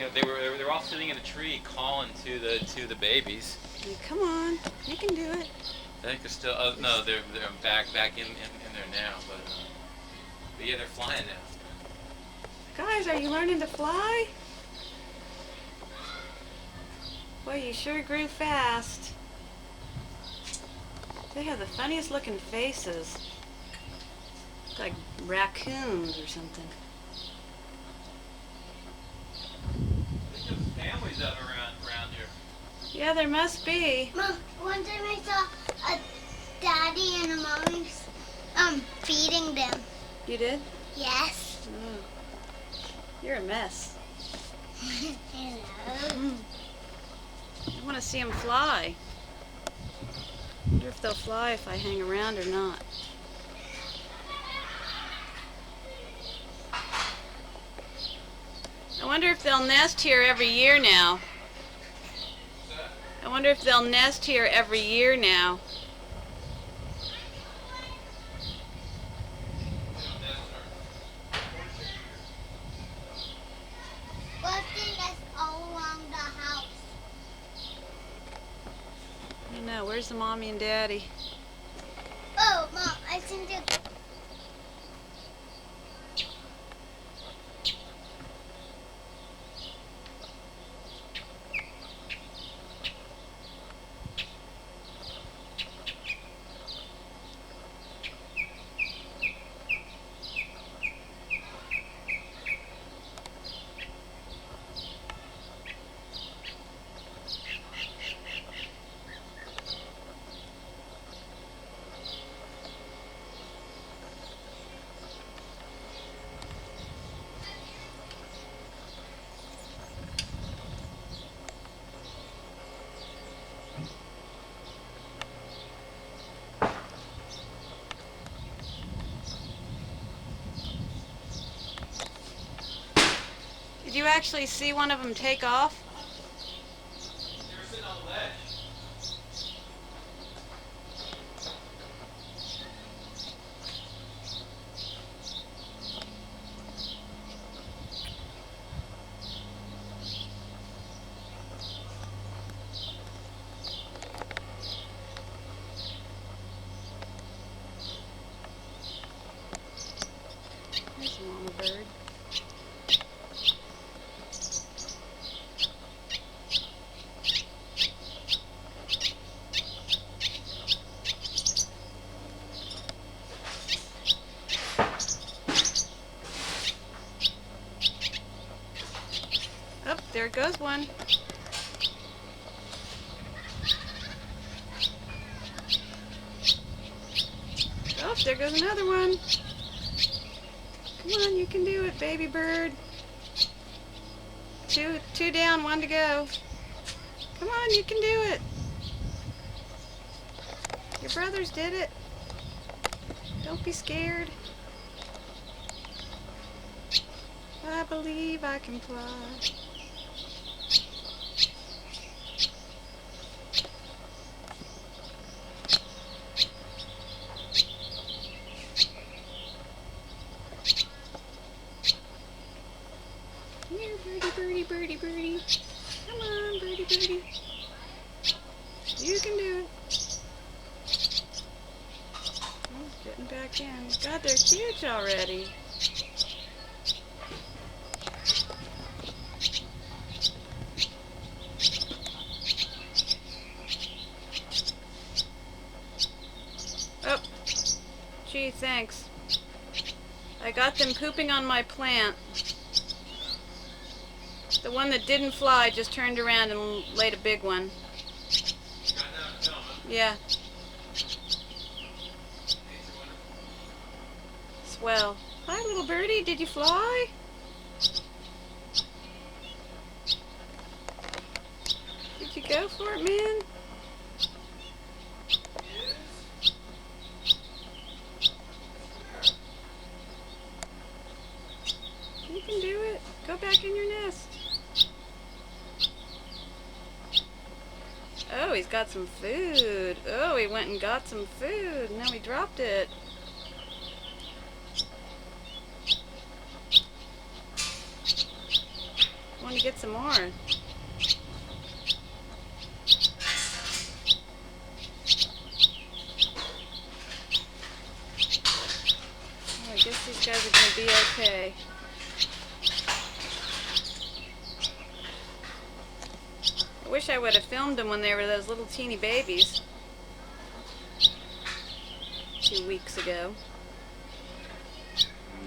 You know, they were all sitting in a tree calling to the babies. Hey, come on, you can do it. I think they're still. Oh no, they're back in there now. But yeah, they're flying now. Guys, are you learning to fly? Boy, you sure grew fast. They have the funniest looking faces. Look like raccoons or something. I think there's families up around here. Yeah, there must be. Mom, one time I saw a daddy and a mommy feeding them. You did? Yes. You're a mess. Hello. I want to see them fly. I wonder if they'll fly if I hang around or not. I wonder if they'll nest here every year now. I wonder if they'll nest here every year now. What thing is all along the house? I don't know. Where's the mommy and daddy? Oh, Mom, I think it. Did you actually see one of them take off? They were sitting on the ledge. There's a mama bird. Oh, there goes one. Oh, there goes another one. Come on, you can do it, baby bird. Two down, one to go. Come on, you can do it. Your brothers did it. Don't be scared. I believe I can fly. Come here, birdie, birdie, birdie, birdie. Come on, birdie, birdie. You can do it. Oh, getting back in. God, they're huge already. Oh, gee, thanks. I got them pooping on my plant. The one that didn't fly just turned around and laid a big one. Got down to film, huh? Yeah. Swell. Hi, little birdie. Did you fly? Did you go for it, man? You can do it. Go back in your nest. Oh, he's got some food. Oh, he went and got some food. Now he dropped it. going to get some more. Oh, I guess these guys are going to be okay. I wish I would have filmed them when they were those little teeny babies 2 weeks ago.